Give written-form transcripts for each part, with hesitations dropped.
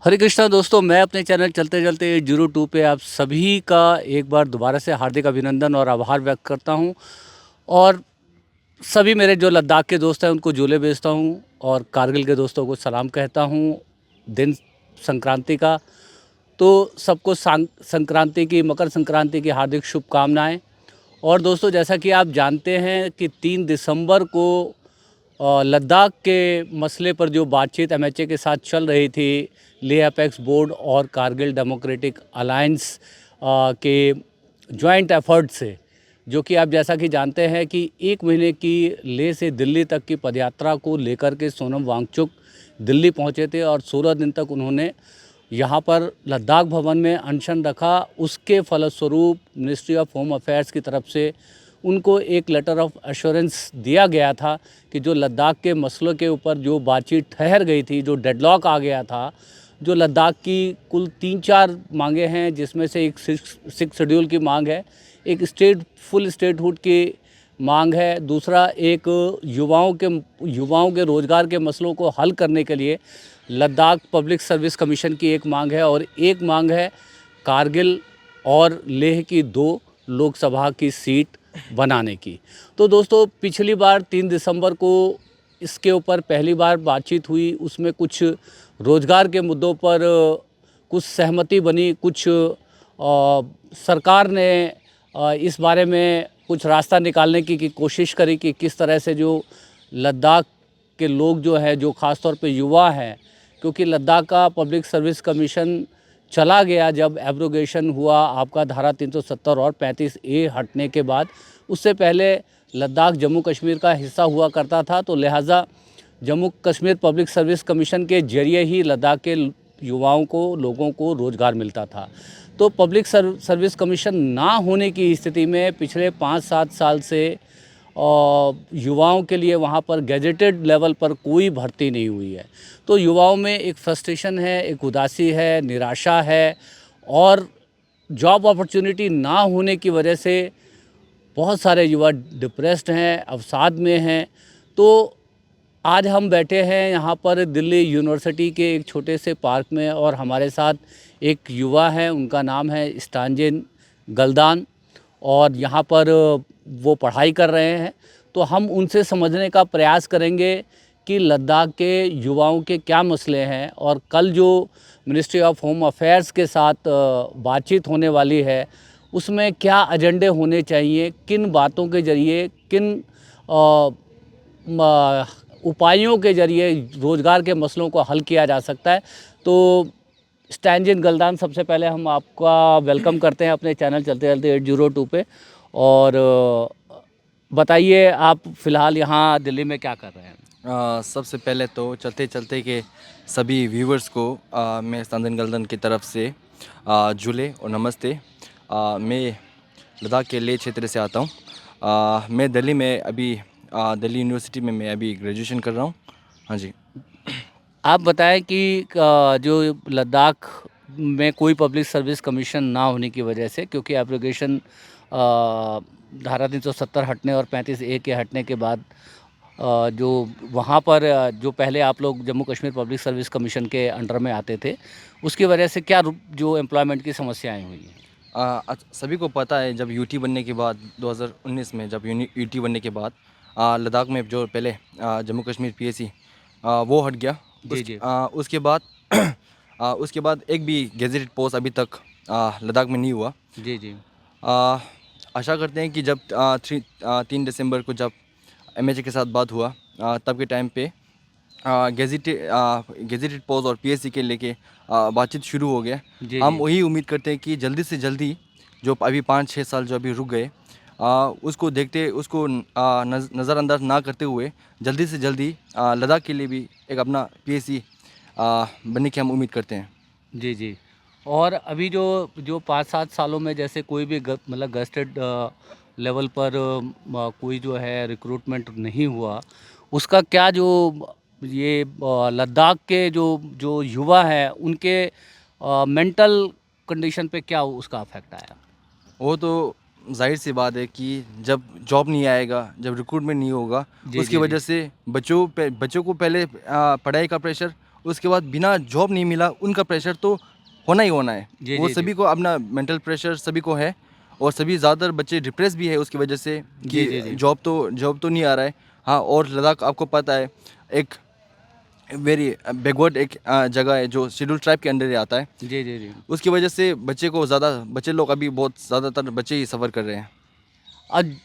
हरे कृष्णा दोस्तों, मैं अपने चैनल चलते चलते 02 पे आप सभी का एक बार दोबारा से हार्दिक अभिनंदन और आभार व्यक्त करता हूं। और सभी मेरे जो लद्दाख के दोस्त हैं उनको झूले भेजता हूं और कारगिल के दोस्तों को सलाम कहता हूं दिन संक्रांति का। तो सबको संक्रांति की, मकर संक्रांति की हार्दिक शुभकामनाएं। और दोस्तों, जैसा कि आप जानते हैं कि 3 दिसंबर को लद्दाख के मसले पर जो बातचीत एमएचए के साथ चल रही थी, लेह अपेक्स बोर्ड और कारगिल डेमोक्रेटिक अलायंस के जॉइंट एफर्ट से, जो कि आप जैसा कि जानते हैं कि 1 महीने की लेह से दिल्ली तक की पदयात्रा को लेकर के सोनम वांगचुक दिल्ली पहुंचे थे और 16 दिन तक उन्होंने यहाँ पर लद्दाख भवन में अनशन रखा। उसके फलस्वरूप मिनिस्ट्री ऑफ होम अफेयर्स की तरफ से उनको एक लेटर ऑफ एश्योरेंस दिया गया था कि जो लद्दाख के मसलों के ऊपर जो बातचीत ठहर गई थी, जो डेडलॉक आ गया था, जो लद्दाख की कुल 3-4 मांगे हैं, जिसमें से एक सिक्स शेड्यूल की मांग है, एक फुल स्टेटहुड की मांग है, दूसरा एक युवाओं के रोज़गार के मसलों को हल करने के लिए लद्दाख पब्लिक सर्विस कमीशन की एक मांग है, और एक मांग है कारगिल और लेह की 2 लोकसभा की सीट बनाने की। तो दोस्तों, पिछली बार 3 दिसंबर को इसके ऊपर पहली बार बातचीत हुई, उसमें कुछ रोज़गार के मुद्दों पर कुछ सहमति बनी, कुछ सरकार ने इस बारे में कुछ रास्ता निकालने की कोशिश करी कि किस तरह से जो लद्दाख के लोग जो है, जो ख़ास तौर पे युवा हैं, क्योंकि लद्दाख का पब्लिक सर्विस कमीशन चला गया जब एब्रोगेशन हुआ आपका धारा 370 और 35A हटने के बाद। उससे पहले लद्दाख जम्मू कश्मीर का हिस्सा हुआ करता था, तो लिहाजा Jammu Kashmir public service commission के जरिए ही लद्दाख के युवाओं को, लोगों को रोज़गार मिलता था। तो पब्लिक सर्विस कमीशन ना होने की स्थिति में पिछले 5-7 साल से युवाओं के लिए वहाँ पर गैजेटेड लेवल पर कोई भर्ती नहीं हुई है। तो युवाओं में एक फ्रस्ट्रेशन है, एक उदासी है, निराशा है, और जॉब अपॉर्चुनिटी ना होने की वजह से बहुत सारे युवा डिप्रेस्ड हैं, अवसाद में हैं। तो आज हम बैठे हैं यहाँ पर दिल्ली यूनिवर्सिटी के एक छोटे से पार्क में, और हमारे साथ एक युवा है, उनका नाम है स्टांजिन गलदान, और यहाँ पर वो पढ़ाई कर रहे हैं। तो हम उनसे समझने का प्रयास करेंगे कि लद्दाख के युवाओं के क्या मसले हैं, और कल जो मिनिस्ट्री ऑफ होम अफेयर्स के साथ बातचीत होने वाली है उसमें क्या एजेंडे होने चाहिए, किन बातों के ज़रिए, किन उपायों के ज़रिए रोज़गार के मसलों को हल किया जा सकता है। तो स्टैंजिन गलदान, सबसे पहले हम आपका वेलकम करते हैं अपने चैनल चलते चलते 802 पे। और बताइए, आप फ़िलहाल यहाँ दिल्ली में क्या कर रहे हैं? सबसे पहले तो चलते चलते के सभी व्यूवर्स को मैं स्टैंजिन गलदान की तरफ से झूले और नमस्ते। मैं लद्दाख के लेह क्षेत्र से आता हूँ। मैं दिल्ली में अभी दिल्ली यूनिवर्सिटी में मैं अभी ग्रेजुएशन कर रहा हूँ। हाँ जी। आप बताएं कि जो लद्दाख में कोई पब्लिक सर्विस कमीशन ना होने की वजह से, क्योंकि एप्लीकेशन धारा 370 हटने और 35A के हटने के बाद जो वहाँ पर जो पहले आप लोग Jammu Kashmir public service commission के अंडर में आते थे, उसकी वजह से क्या जो एम्प्लॉयमेंट की समस्याएं हुई हैं? सभी को पता है, जब यूटी बनने के बाद 2019 में जब यूटी बनने के बाद लद्दाख में जो पहले जम्मू कश्मीर पीएसी वो हट गया। जी जी। उसके बाद उसके बाद एक भी गेजेटेड पोस्ट अभी तक लद्दाख में नहीं हुआ। जी जी। आ, आशा करते हैं कि जब 3 दिसंबर को जब एमएचए के साथ बात हुआ तब के टाइम पे गेजेटेड पोस्ट और पीएससी के लेके बातचीत शुरू हो गया। जी हम जी। वही उम्मीद करते हैं कि जल्दी से जल्दी जो अभी 5-6 साल जो अभी रुक गए उसको देखते, उसको नज़रअंदाज ना करते हुए जल्दी से जल्दी लद्दाख के लिए भी एक अपना पीएससी बनने की हम उम्मीद करते हैं। जी जी। और अभी जो जो 5-7 सालों में जैसे कोई भी मतलब गस्टेड लेवल पर कोई जो है रिक्रूटमेंट नहीं हुआ, उसका क्या जो ये लद्दाख के जो जो युवा हैं उनके मेंटल कंडीशन पे क्या उसका इफेक्ट आया? वो तो जाहिर सी बात है कि जब जॉब नहीं आएगा, जब रिक्रूटमेंट नहीं होगा, जी उसकी जी जी। वजह से बच्चों को पहले पढ़ाई का प्रेशर उसके बाद बिना जॉब नहीं मिला, उनका प्रेशर तो होना ही होना है। जी, वो जी, सभी को अपना मेंटल प्रेशर सभी को है, और सभी ज़्यादातर बच्चे डिप्रेस भी है उसकी वजह से जी, जी, जी। कि जॉब तो नहीं आ रहा है। हाँ, और लद्दाख आपको पता है एक वेरी बैकवर्ड एक जगह है जो शेड्यूल ट्राइब के अंडर ही आता है। जी, जी, जी। उसकी वजह से बच्चे लोग अभी बहुत ज़्यादातर बच्चे ही सफ़र कर रहे हैं।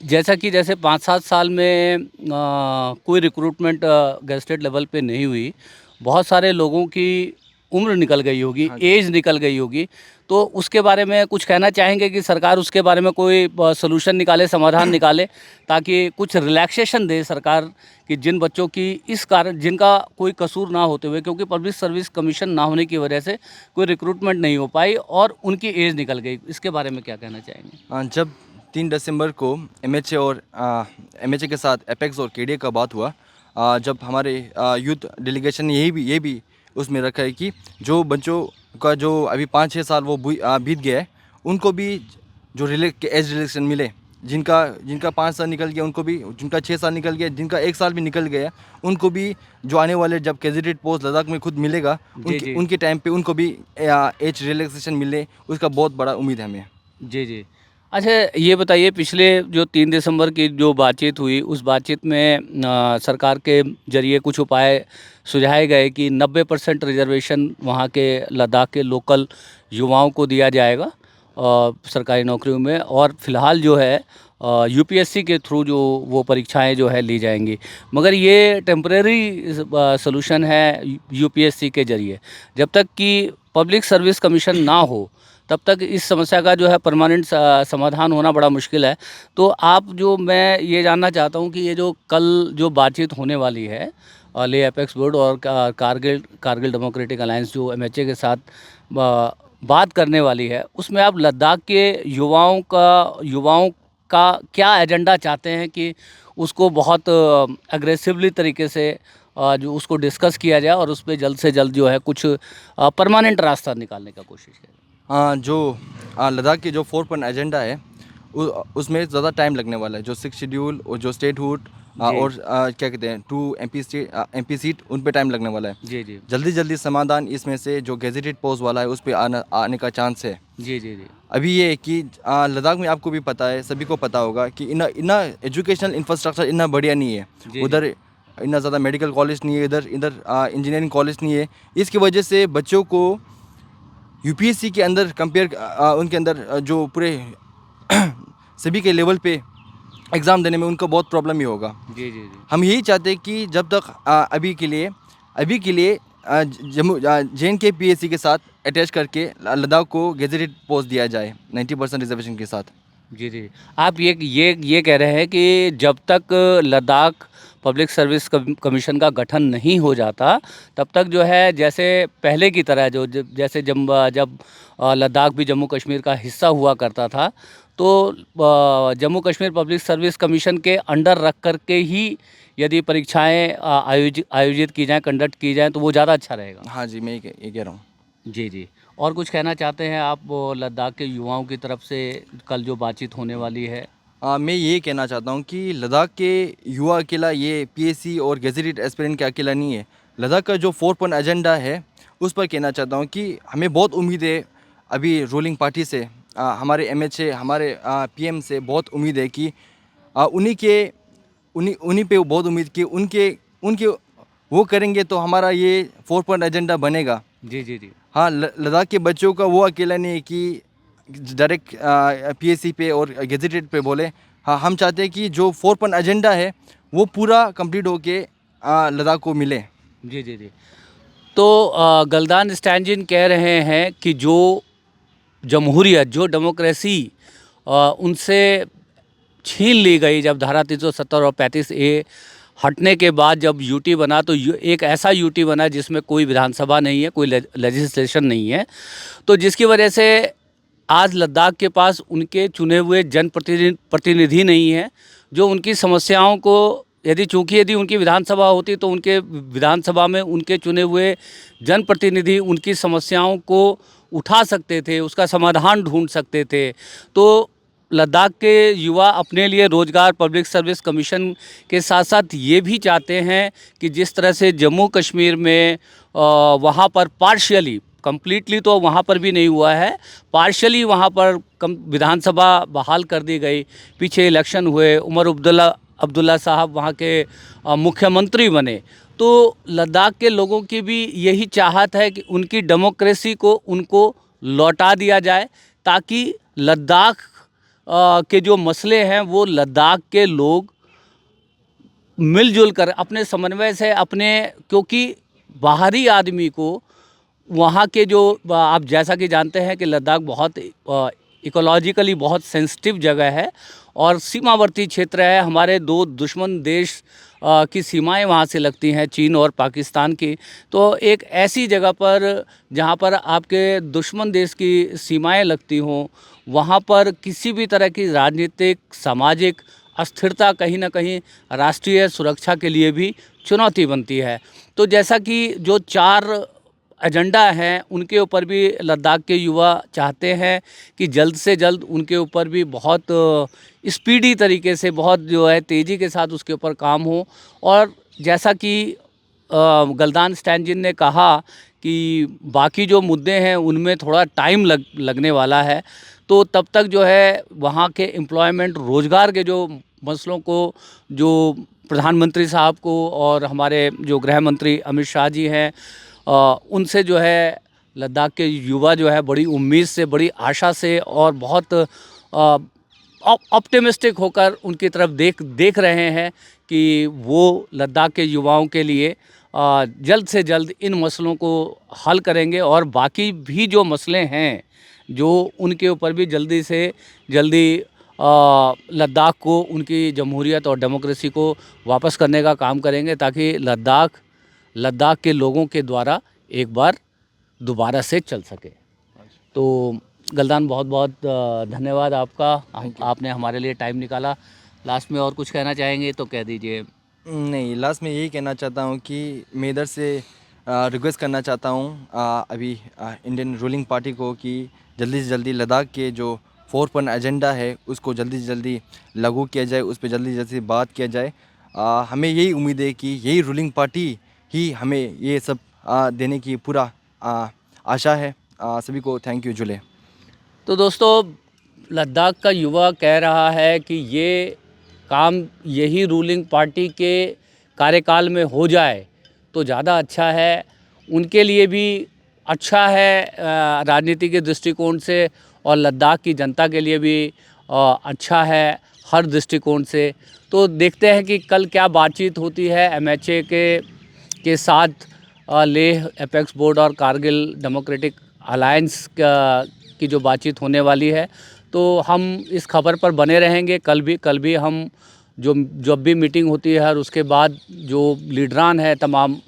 जैसा कि जैसे 5-7 साल में कोई रिक्रूटमेंट गेस्टेड लेवल पे नहीं हुई, बहुत सारे लोगों की उम्र निकल गई होगी, हाँ जी। एज निकल गई होगी, तो उसके बारे में कुछ कहना चाहेंगे कि सरकार उसके बारे में कोई सॉल्यूशन निकाले, समाधान निकाले, ताकि कुछ रिलैक्सेशन दे सरकार कि जिन बच्चों की इस कारण जिनका कोई कसूर ना होते हुए, क्योंकि पब्लिक सर्विस कमीशन ना होने की वजह से कोई रिक्रूटमेंट नहीं हो पाई और उनकी एज निकल गई, इसके बारे में क्या कहना चाहेंगे? जब 3 दिसंबर को एमएचए के साथ एपेक्स और केडीए का बात हुआ, जब हमारे यूथ डेलीगेशन ने ये भी उसमें रखा है कि जो बच्चों का जो अभी 5-6 साल वो बीत गया है, उनको भी जो एज रिलेक्शन मिले, जिनका जिनका 5 साल निकल गया उनको भी, जिनका 6 साल निकल गया, जिनका 1 साल भी निकल गया उनको भी, जो आने वाले जब कैडेट पोस्ट लद्दाख में खुद मिलेगा, जी, जी। उनके टाइम पे उनको भी एज रिलैक्सेशन मिले, उसका बहुत बड़ा उम्मीद है हमें। जी, जी। अच्छा, ये बताइए, पिछले जो 3 दिसंबर की जो बातचीत हुई, उस बातचीत में सरकार के ज़रिए कुछ उपाय सुझाए गए कि 90% रिज़र्वेशन वहाँ के लद्दाख के लोकल युवाओं को दिया जाएगा सरकारी नौकरियों में, और फ़िलहाल जो है यूपीएससी के थ्रू जो वो परीक्षाएं जो है ली जाएंगी। मगर ये टेम्परेरी सॉल्यूशन है यूपीएससी के ज़रिए। जब तक कि पब्लिक सर्विस कमीशन ना हो, तब तक इस समस्या का जो है परमानेंट समाधान होना बड़ा मुश्किल है। तो मैं ये जानना चाहता हूँ कि ये जो कल जो बातचीत होने वाली है लेह अपेक्स बोर्ड और कारगिल डेमोक्रेटिक अलायंस जो एमएचए के साथ बात करने वाली है, उसमें आप लद्दाख के युवाओं का क्या एजेंडा चाहते हैं कि उसको बहुत अग्रेसिवली तरीके से जो उसको डिस्कस किया जाए और उस पे जल्द से जल्द जो है कुछ परमानेंट रास्ता निकालने का कोशिश करें? जो लद्दाख की जो 4 पॉइंट एजेंडा है, उसमें ज़्यादा टाइम लगने वाला है। जो 6 शेड्यूल और जो स्टेटहुड जी। और क्या कहते हैं 2 एमपी सीट, उन पे टाइम लगने वाला है। जी, जी। जल्दी जल्दी समाधान इसमें से जो गेजेटेड पोस्ट वाला है उस पे आने का चांस है। जी, जी, जी। अभी ये है कि लद्दाख में आपको भी पता है, सभी को पता होगा कि इतना एजुकेशनल इंफ्रास्ट्रक्चर इतना बढ़िया नहीं है। जी, उधर इतना ज़्यादा मेडिकल कॉलेज नहीं है, इधर इधर इंजीनियरिंग कॉलेज नहीं है। इसकी वजह से बच्चों को यूपीएससी के अंदर उनके अंदर जो पूरे सभी के लेवल पे एग्ज़ाम देने में उनको बहुत प्रॉब्लम ही होगा। जी, जी, जी। हम यही चाहते हैं कि जब तक अभी के लिए जम्मू JNK PSC के साथ अटैच करके लद्दाख को गेजेटेड पोस्ट दिया जाए 90% रिजर्वेशन के साथ। जी, जी। आप ये कह रहे हैं कि जब तक लद्दाख पब्लिक सर्विस कमीशन का गठन नहीं हो जाता, तब तक जो है जैसे पहले की तरह जैसे जब लद्दाख भी जम्मू कश्मीर का हिस्सा हुआ करता था, तो Jammu Kashmir public service commission के अंडर रख कर के ही यदि परीक्षाएँ आयोजित की जाएँ, कंडक्ट की जाएँ, तो वो ज़्यादा अच्छा रहेगा। हाँ जी, मैं ये कह रहा हूँ। जी, जी। और कुछ कहना चाहते हैं आप वो लद्दाख के युवाओं की तरफ से कल जो बातचीत होने वाली है? मैं ये कहना चाहता हूँ कि लद्दाख के युवा अकेला ये PSC और गेजेटेड एस्पिरेंट के अकेला नहीं है। लद्दाख का जो 4 पॉइंट एजेंडा है, उस पर कहना चाहता हूँ कि हमें बहुत उम्मीद है अभी रूलिंग पार्टी से, हमारे MHA, हमारे PM से बहुत उम्मीद है कि उन्हीं पे बहुत उम्मीद कि उनके उनके वो करेंगे तो हमारा ये 4 पॉइंट एजेंडा बनेगा। जी, जी, जी। हाँ, लद्दाख के बच्चों का वो अकेला नहीं है कि डायरेक्ट PSC पे और गेजेटेड पे बोले। हाँ, हम चाहते हैं कि जो 4 पॉइंट एजेंडा है वो पूरा कंप्लीट होके लद्दाख को मिले। जी, जी, जी। तो गलदान स्टैंजिन कह रहे हैं कि जो जमहूरियत, जो डेमोक्रेसी उनसे छीन ली गई जब धारा 370 और 35A हटने के बाद जब यूटी बना, तो एक ऐसा यूटी बना जिसमें कोई विधानसभा नहीं है, कोई लेजिस्लेशन नहीं है, तो जिसकी वजह से आज लद्दाख के पास उनके चुने हुए प्रतिनिधि नहीं है, जो उनकी समस्याओं को यदि उनकी विधानसभा होती तो उनके विधानसभा में उनके चुने हुए जनप्रतिनिधि उनकी समस्याओं को उठा सकते थे, उसका समाधान ढूंढ सकते थे। तो लद्दाख के युवा अपने लिए रोज़गार, पब्लिक सर्विस कमीशन के साथ साथ ये भी चाहते हैं कि जिस तरह से जम्मू कश्मीर में वहाँ पर पार्शियली, कंप्लीटली तो वहाँ पर भी नहीं हुआ है, पार्शियली वहाँ पर विधानसभा बहाल कर दी गई। पीछे इलेक्शन हुए, उमर अब्दुल्ला साहब वहाँ के मुख्यमंत्री बने। तो लद्दाख के लोगों की भी यही चाहत है कि उनकी डेमोक्रेसी को उनको लौटा दिया जाए, ताकि लद्दाख के जो मसले हैं वो लद्दाख के लोग मिलजुल कर अपने समन्वय से क्योंकि बाहरी आदमी को वहाँ के जो आप जैसा कि जानते हैं कि लद्दाख बहुत इकोलॉजिकली बहुत सेंसिटिव जगह है और सीमावर्ती क्षेत्र है। हमारे दो दुश्मन देश की सीमाएं वहाँ से लगती हैं, चीन और पाकिस्तान की। तो एक ऐसी जगह पर जहाँ पर आपके दुश्मन देश की सीमाएं लगती हों, वहाँ पर किसी भी तरह की राजनीतिक, सामाजिक अस्थिरता कहीं ना कहीं राष्ट्रीय सुरक्षा के लिए भी चुनौती बनती है। तो जैसा कि जो 4 एजेंडा हैं उनके ऊपर भी लद्दाख के युवा चाहते हैं कि जल्द से जल्द उनके ऊपर भी बहुत स्पीडी तरीके से, बहुत जो है तेज़ी के साथ उसके ऊपर काम हो। और जैसा कि गलदान स्टैंजिन ने कहा कि बाकी जो मुद्दे हैं उनमें थोड़ा टाइम लगने वाला है, तो तब तक जो है वहाँ के एम्प्लॉयमेंट, रोज़गार के जो मसलों को जो प्रधानमंत्री साहब को और हमारे जो गृह मंत्री अमित शाह जी हैं उनसे जो है लद्दाख के युवा जो है बड़ी उम्मीद से, बड़ी आशा से और बहुत ऑप्टिमिस्टिक होकर उनकी तरफ देख रहे हैं कि वो लद्दाख के युवाओं के लिए जल्द से जल्द इन मसलों को हल करेंगे और बाकी भी जो मसले हैं जो उनके ऊपर भी जल्दी से जल्दी लद्दाख को उनकी जमहूरियत और डेमोक्रेसी को वापस करने का काम करेंगे, ताकि लद्दाख के लोगों के द्वारा एक बार दोबारा से चल सके। तो गलदान बहुत बहुत धन्यवाद आपका, आपने हमारे लिए टाइम निकाला। लास्ट में और कुछ कहना चाहेंगे तो कह दीजिए। नहीं, लास्ट में यही कहना चाहता हूँ कि मैं इधर से रिक्वेस्ट करना चाहता हूँ अभी इंडियन रूलिंग पार्टी को कि जल्दी से जल्दी लद्दाख के जो 4 पॉइंट एजेंडा है उसको जल्दी से जल्दी लागू किया जाए, उस पर जल्दी से जल्दी बात किया जाए। हमें यही उम्मीद है कि यही रूलिंग पार्टी ही हमें ये सब देने की पूरा आशा है। सभी को थैंक यू जुले। तो दोस्तों, लद्दाख का युवा कह रहा है कि ये काम यही रूलिंग पार्टी के कार्यकाल में हो जाए तो ज़्यादा अच्छा है, उनके लिए भी अच्छा है राजनीति के दृष्टिकोण से, और लद्दाख की जनता के लिए भी अच्छा है हर दृष्टिकोण से। तो देखते हैं कि कल क्या बातचीत होती है MHA के साथ लेह एपेक्स बोर्ड और कारगिल डेमोक्रेटिक अलायंस की जो बातचीत होने वाली है। तो हम इस खबर पर बने रहेंगे। कल भी हम जब भी मीटिंग होती है और उसके बाद जो लीडरान है तमाम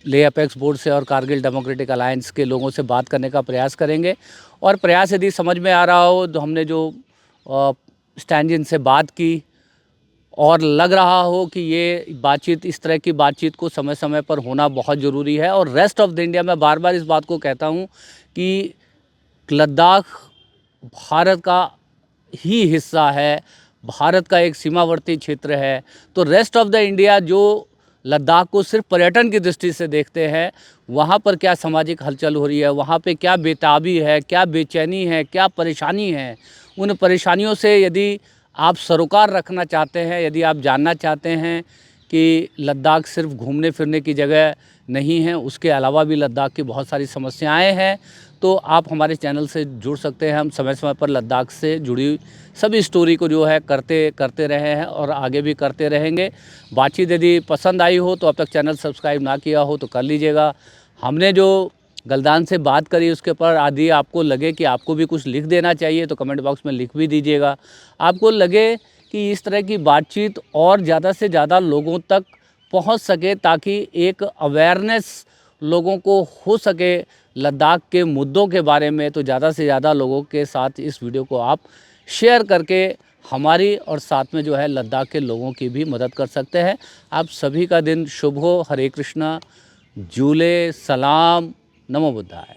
लेह एपेक्स बोर्ड से और कारगिल डेमोक्रेटिक अलायंस के लोगों से बात करने का प्रयास करेंगे। और प्रयास यदि समझ में आ रहा हो तो हमने जो स्टैंजिन से बात की और लग रहा हो कि ये बातचीत, इस तरह की बातचीत को समय समय पर होना बहुत ज़रूरी है। और रेस्ट ऑफ द इंडिया में बार बार इस बात को कहता हूँ कि लद्दाख भारत का ही हिस्सा है, भारत का एक सीमावर्ती क्षेत्र है। तो रेस्ट ऑफ द इंडिया जो लद्दाख को सिर्फ पर्यटन की दृष्टि से देखते हैं, वहाँ पर क्या सामाजिक हलचल हो रही है, वहाँ पे क्या बेताबी है, क्या बेचैनी है, क्या परेशानी है, उन परेशानियों से यदि आप सरोकार रखना चाहते हैं, यदि आप जानना चाहते हैं कि लद्दाख सिर्फ घूमने फिरने की जगह नहीं है, उसके अलावा भी लद्दाख की बहुत सारी समस्याएं हैं, तो आप हमारे चैनल से जुड़ सकते हैं। हम समय समय पर लद्दाख से जुड़ी सभी स्टोरी को जो है करते रहे हैं और आगे भी करते रहेंगे। बातचीत यदि पसंद आई हो तो अब तक चैनल सब्सक्राइब ना किया हो तो कर लीजिएगा। हमने जो गलदान से बात करी उसके ऊपर आदि आपको लगे कि आपको भी कुछ लिख देना चाहिए तो कमेंट बॉक्स में लिख भी दीजिएगा। आपको लगे कि इस तरह की बातचीत और ज़्यादा से ज़्यादा लोगों तक पहुंच सके, ताकि एक अवेयरनेस लोगों को हो सके लद्दाख के मुद्दों के बारे में, तो ज़्यादा से ज़्यादा लोगों के साथ इस वीडियो को आप शेयर करके हमारी और साथ में जो है लद्दाख के लोगों की भी मदद कर सकते हैं। आप सभी का दिन शुभ हो। हरे कृष्णा, जूले, सलाम, नमो बुद्धाय।